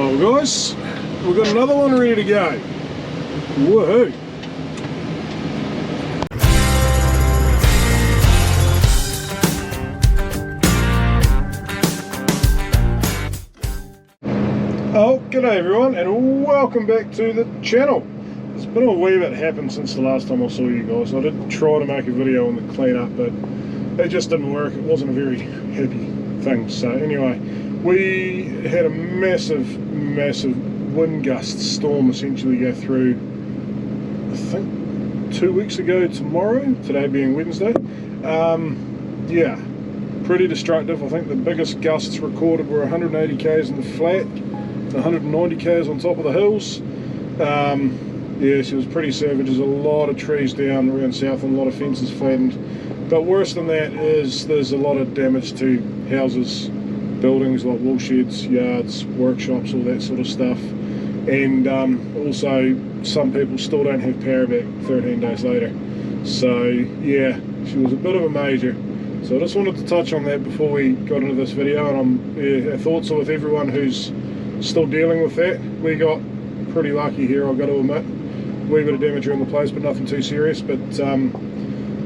Well guys, we've got another one ready to go. Woohoo! Oh, g'day everyone and welcome back to the channel. There's been a wee bit happened since the last time I saw you guys. I did try to make a video on the cleanup, but it just didn't work. It wasn't a very happy thing. So anyway, we had a massive wind gust storm essentially go through, I think 2 weeks ago tomorrow, today being Wednesday. Yeah, pretty destructive. I think the biggest gusts recorded were 180 k's in the flat, 190 k's on top of the hills. Yeah, she was pretty savage. There's a lot of trees down around south and a lot of fences flattened. But worse than that is there's a lot of damage to houses, buildings like wool sheds, yards, workshops, all that sort of stuff. And also some people still don't have power back 13 days later. So yeah, she was a bit of a major. So I just wanted to touch on that before we got into this video, and our thoughts are with everyone who's still dealing with that. We got pretty lucky here, I've got to admit. A wee bit of damage around the place, but nothing too serious. But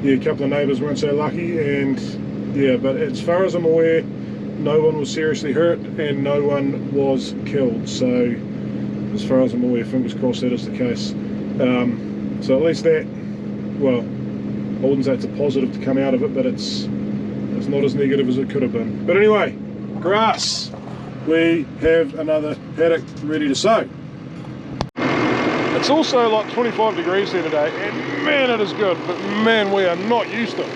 yeah, a couple of neighbours weren't so lucky, and yeah, but as far as I'm aware, no one was seriously hurt and no one was killed. So as far as I'm aware, fingers crossed that is the case. So at least that, well, I wouldn't say it's a positive to come out of it, but it's not as negative as it could have been. But anyway, grass. We have another paddock ready to sow. It's also like 25 degrees here today, and man, it is good, but man, we are not used to it.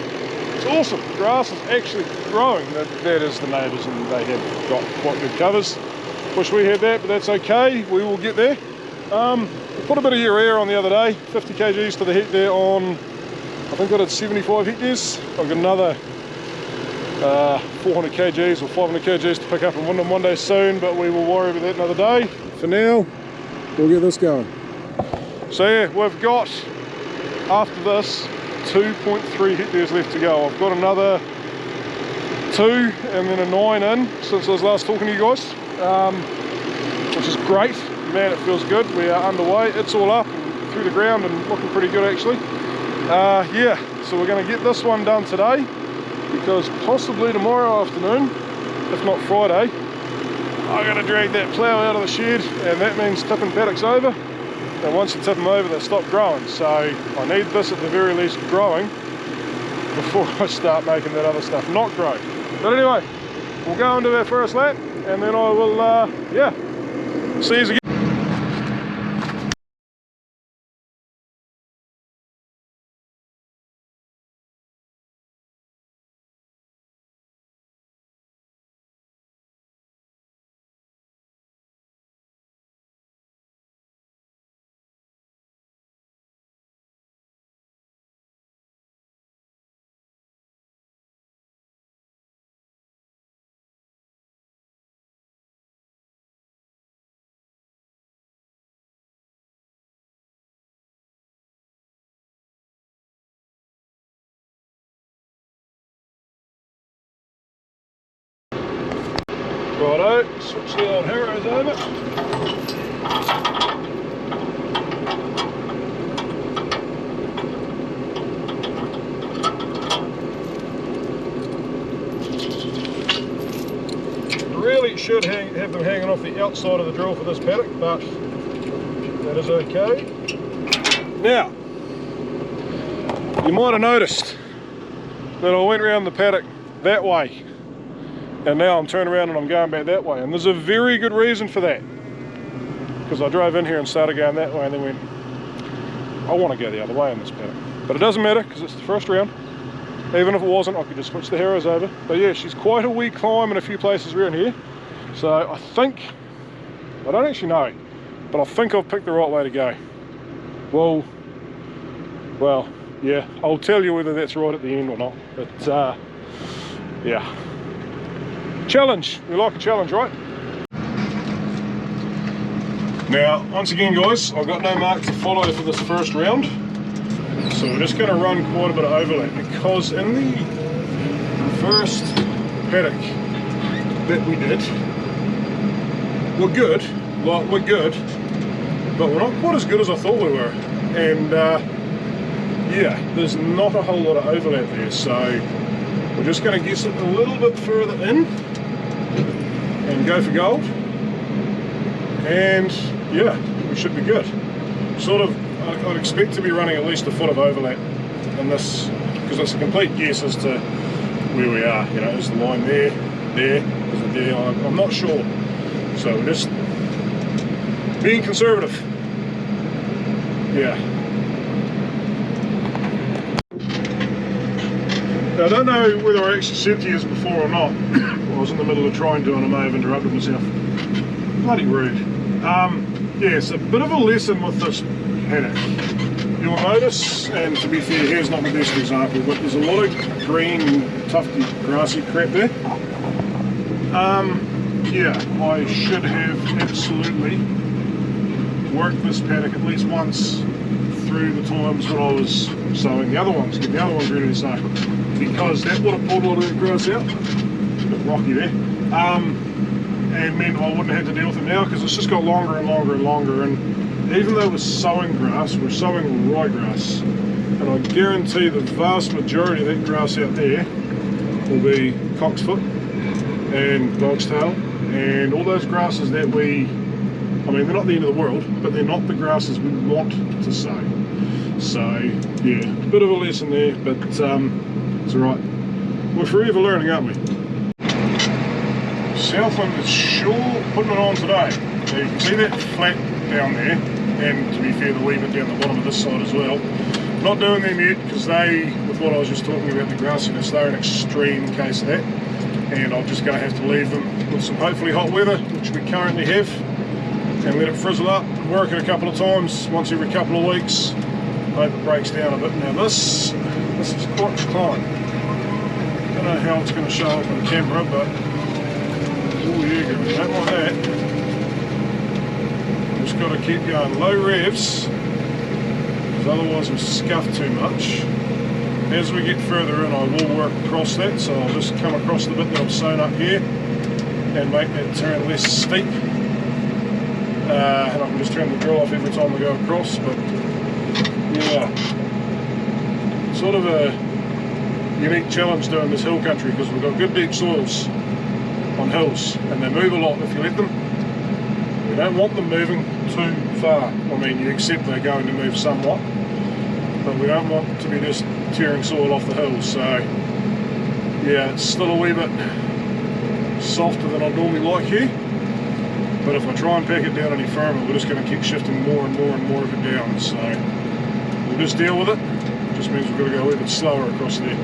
It's awesome. The grass is actually growing. That is the neighbours, and they have got quite good covers. Wish we had that, but that's okay. We will get there. We put a bit of urea on the other day, 50 kgs to the hectare on, I think I did 75 hectares. I've got another 400 kgs or 500 kgs to pick up in Wyndham one day soon, but we will worry about that another day. For now, we'll get this going. So yeah, we've got, after this, 2.3 hectares left to go. I've got another 2 and then a 9 in since I was last talking to you guys, which is great. Man, it feels good. We are underway. It's all up and through the ground and looking pretty good actually. Yeah, so we're going to get this one done today, because possibly tomorrow afternoon, if not Friday, I'm going to drag that plough out of the shed, and that means tipping paddocks over. And once you tip them over, they stop growing. So I need this at the very least growing before I start making that other stuff not grow. But anyway, we'll go and do our first lap, and then I will, yeah, see you again. Righto, switch the old harrows over. Really should have them hanging off the outside of the drill for this paddock, but that is okay. Now, you might have noticed that I went around the paddock that way, and now I'm turning around and I'm going back that way, and there's a very good reason for that, because I drove in here and started going that way and then went, I want to go the other way in this paddock, but it doesn't matter because it's the first round. Even if it wasn't, I could just switch the harrows over. But yeah, she's quite a wee climb in a few places around here, so I think, I don't actually know, but I think I've picked the right way to go. Well, yeah, I'll tell you whether that's right at the end or not, but yeah. Challenge, we like a challenge, right? Now, once again guys, I've got no mark to follow for this first round, so we're just going to run quite a bit of overlap, because in the first paddock that we did, we're good, like, we're good, but we're not quite as good as I thought we were. And yeah, there's not a whole lot of overlap there, so we're just going to get it a little bit further in and go for gold. And yeah, we should be good. Sort of, I'd expect to be running at least a foot of overlap in this, because it's a complete guess as to where we are. You know, is the line there, is it there? I'm not sure. So we're just being conservative. Yeah. Now, I don't know whether I actually said to you this before or not. I was in the middle of trying to and I may have interrupted myself. Bloody rude. Yeah, it's a bit of a lesson with this paddock. You'll notice, and to be fair, here's not the best example, but there's a lot of green, tufty, grassy crap there. Yeah, I should have absolutely worked this paddock at least once through the times when I was sowing the other ones, get the other ones ready to sow, because that would have pulled a lot of that grass out. It's a bit rocky there. And meant I wouldn't have had to deal with it now, because it's just got longer and longer and longer. And even though we're sowing grass, we're sowing ryegrass, and I guarantee the vast majority of that grass out there will be cocksfoot and dog's tail and all those grasses that we, I mean, they're not the end of the world, but they're not the grasses we want to sow. So yeah, a bit of a lesson there, but it's alright. We're forever learning, aren't we? Southland is sure putting it on today. So you can see that flat down there, and to be fair, the wee bit down the bottom of this side as well. Not doing them yet, because they, with what I was just talking about, the grassiness, they're an extreme case of that, and I'm just going to have to leave them with some hopefully hot weather, which we currently have, and let it frizzle up and work it a couple of times, once every couple of weeks. Hope it breaks down a bit. Now this is quite the climb. Don't know how it's going to show up on camera, but oh yeah, girl, don't like that. Just got to keep going low revs, because otherwise we'll scuff too much. As we get further in, I will work across that, so I'll just come across the bit that I've sewn up here and make that turn less steep. And I can just turn the drill off every time I go across, but yeah, sort of a unique challenge doing this hill country, because we've got good deep soils on hills, and they move a lot if you let them. We don't want them moving too far. I mean, you accept they're going to move somewhat, but we don't want to be just tearing soil off the hills. So yeah, it's still a wee bit softer than I'd normally like here, but if I try and pack it down any firmer, we're just going to keep shifting more and more and more of it down. So we'll just deal with it. It just means we've got to go a wee bit slower across there.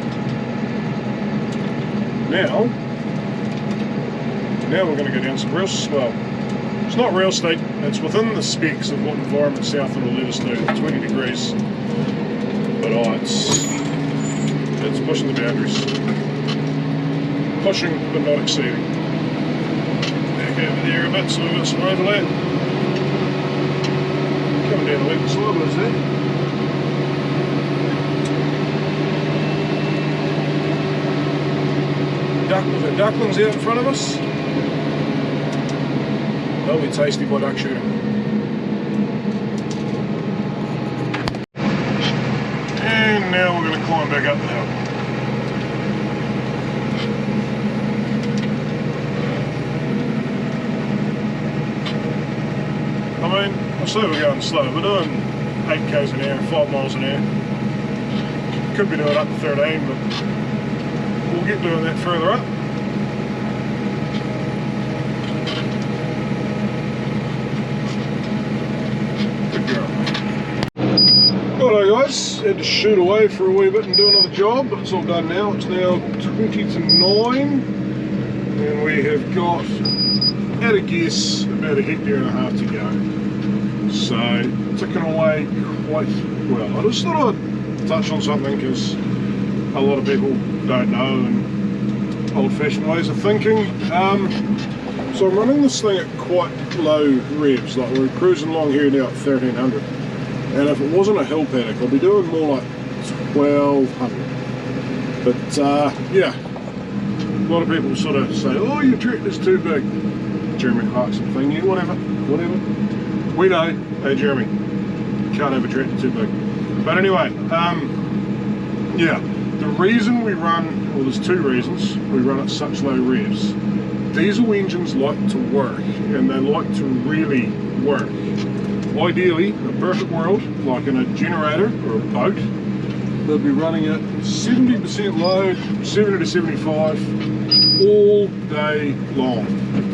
Now we're going to go down some real, well, it's not real steep, it's within the specs of what environment Southland will let us do, 20 degrees. But it's pushing the boundaries. Pushing, but not exceeding. Back over there a bit, so we've got some overlap. Coming down the left side, is there? With the ducklings out in front of us. They'll be tasty by duck shooting. And now we're going to climb back up the hill. I mean, I say we're going slow. We're doing 8 k's an hour, 5 miles an hour. Could be doing up to 13, but we'll get doing that further up. Righto guys, had to shoot away for a wee bit and do another job, but it's all done now. It's now 20 to 9 and we have got, at a guess, about 1.5 hectares to go. So, ticking away quite well. I just thought I'd touch on something because a lot of people don't know and old-fashioned ways of thinking. So I'm running this thing at quite low revs, like we're cruising along here now at 1300. And if it wasn't a hill paddock, I'd be doing more like 1200. But yeah, a lot of people sort of say, oh, your tractor's too big. Jeremy Clarkson thing. Yeah, whatever. We know. Hey Jeremy, can't have a tractor too big. But anyway, yeah, the reason we run, well, there's two reasons we run at such low revs. Diesel engines like to work, and they like to really work. Ideally, in a perfect world, like in a generator or a boat, they'll be running at 70% load, 70 to 75, all day long.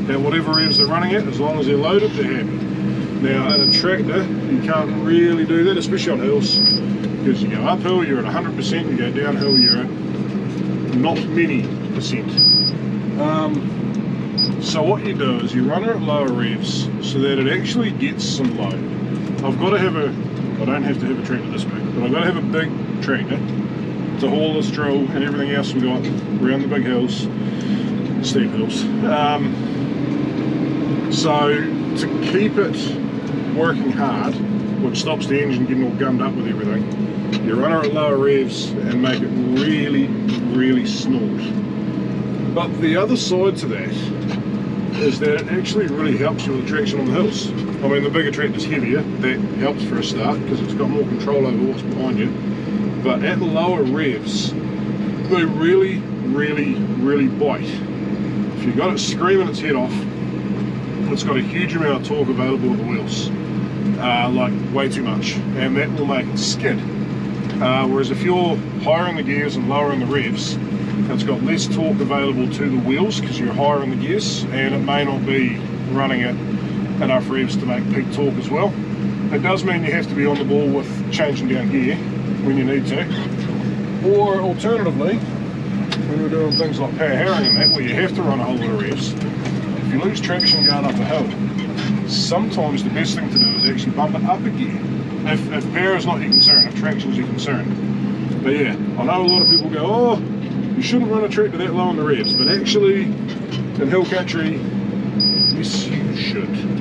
At whatever revs they're running at, as long as they're loaded, they're happy. Now, in a tractor, you can't really do that, especially on hills, because you go uphill, you're at 100%, you go downhill, you're at not many percent. So what you do is you run it at lower revs so that it actually gets some load. I've got to have I don't have to have a tractor this big, but I've got to have a big tractor to haul this drill and everything else we got around the big hills, steep hills. So to keep it working hard, which stops the engine getting all gummed up with everything, you run it at lower revs and make it really, really snort. But the other side to that is that it actually really helps you with the traction on the hills. I mean, the bigger tractor's heavier, that helps for a start because it's got more control over what's behind you. But at the lower revs, they really, really, really bite. If you've got it screaming its head off, it's got a huge amount of torque available with the wheels, like way too much, and that will make it skid. Whereas if you're higher in the gears and lower in the revs, it's got less torque available to the wheels because you're higher in the gears, and it may not be running at enough revs to make peak torque as well. It does mean you have to be on the ball with changing down gear when you need to, or alternatively, when we're doing things like power harrowing and that, where you have to run a whole lot of revs, if you lose traction going up a hill, sometimes the best thing to do is actually bump it up a gear. If power is not your concern, if traction is your concern. But yeah, I know a lot of people go, oh, you shouldn't run a tractor that low on the revs, but actually, in hill country, yes, you should.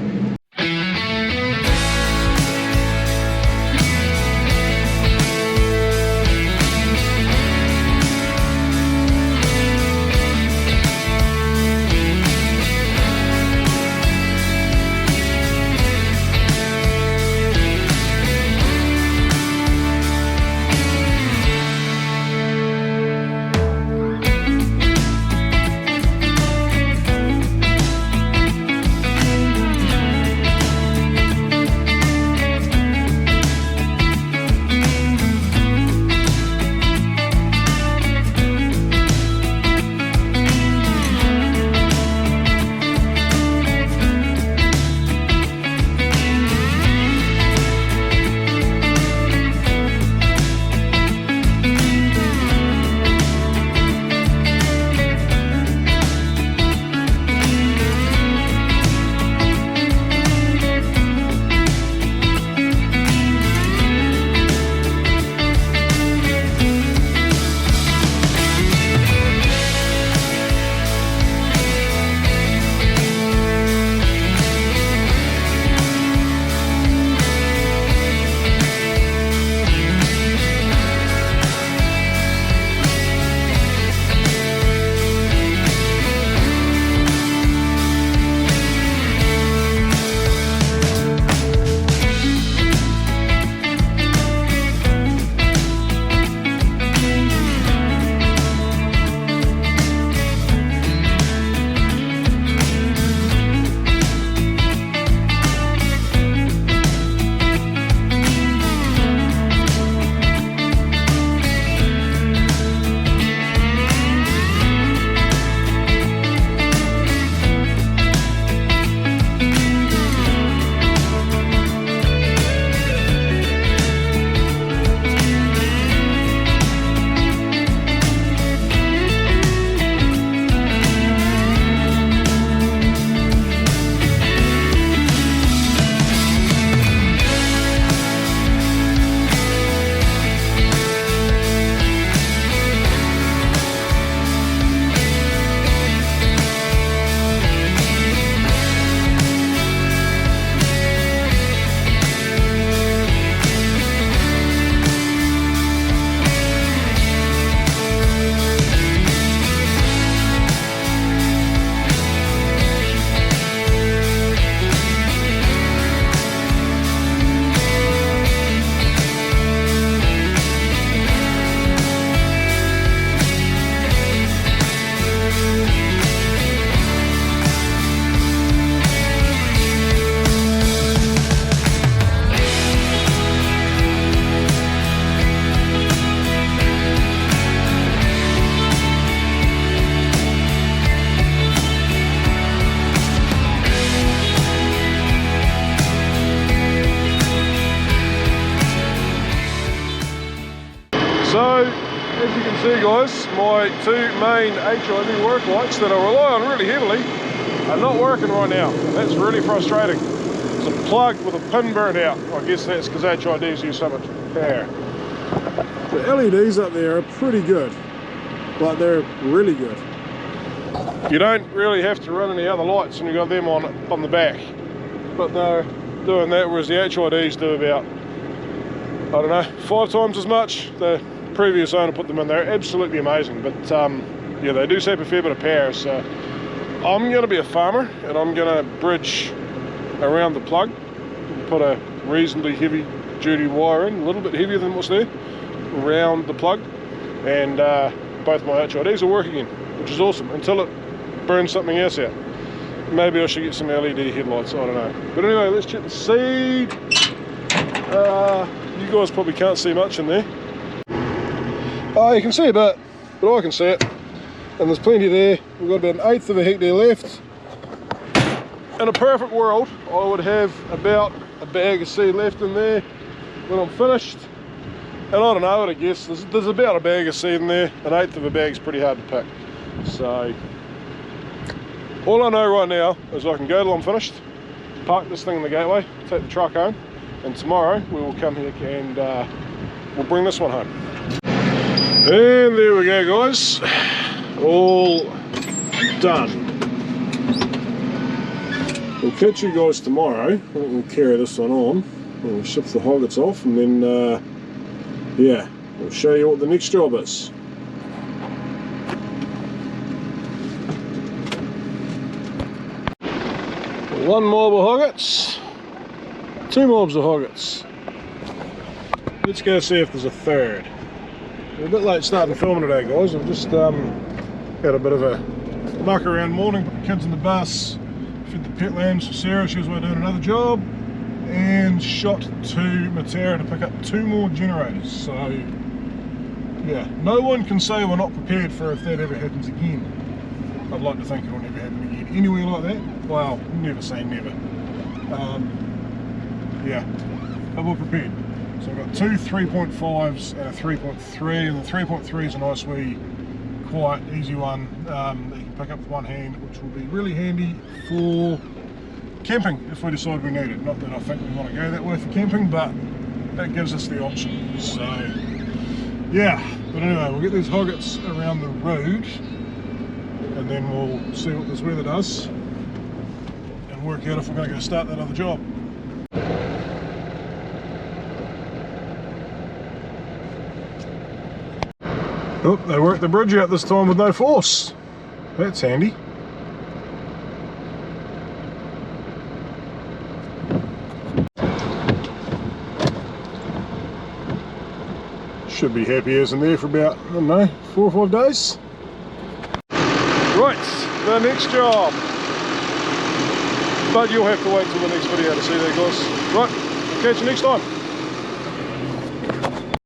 guys, my two main HIV work lights that I rely on really heavily are not working right now. That's really frustrating. It's a plug with a pin burnt out. I guess that's because HIDs use so much power. The LEDs up there are pretty good. Like, they're really good. You don't really have to run any other lights when you got them on the back. But no, doing that, whereas the HIDs do about, I don't know, 5 times as much. The previous owner put them in there. Absolutely amazing. But yeah, they do sap a fair bit of power. So I'm going to be a farmer and I'm going to bridge around the plug, put a reasonably heavy duty wire in, a little bit heavier than what's there, around the plug, and both my HIDs are working in, which is awesome, until it burns something else out. Maybe I should get some LED headlights, I don't know. But anyway, let's check the seed. You guys probably can't see much in there. Oh, you can see a bit, but I can see it. And there's plenty there. We've got about 1/8 of a hectare left. In a perfect world, I would have about a bag of seed left in there when I'm finished. And I don't know, I guess there's about a bag of seed in there. 1/8 of a bag is pretty hard to pick. So all I know right now is I can go till I'm finished, park this thing in the gateway, take the truck home, and tomorrow we will come here and we'll bring this one home. And there we go, guys, all done. We'll catch you guys tomorrow. We'll carry this one on, we'll ship the hoggets off, and then yeah, we'll show you what the next job is. One mob of hoggets, 2 mobs of hoggets. Let's go see if there's a third. We're a bit late starting filming today, guys. I've just had a bit of a muck around morning, put the kids in the bus, fed the pet lambs for Sarah, she was away doing another job, and shot to Matera to pick up 2 more generators. So yeah, no one can say we're not prepared for if that ever happens again. I'd like to think it'll never happen again anywhere like that. Well, never say never. Yeah, but we're prepared. So I've got 2 3.5s and a 3.3, and the 3.3 is a nice wee, quite easy one that you can pick up with one hand, which will be really handy for camping if we decide we need it. Not that I think we want to go that way for camping, but that gives us the option. So yeah, but anyway, we'll get these hoggets around the road, and then we'll see what this weather does and work out if we're going to go start that other job. Oh, they worked the bridge out this time with no force. That's handy. Should be happy as in there for about, I don't know, 4 or 5 days. Right, the next job. But you'll have to wait till the next video to see that, guys. Right, catch you next time.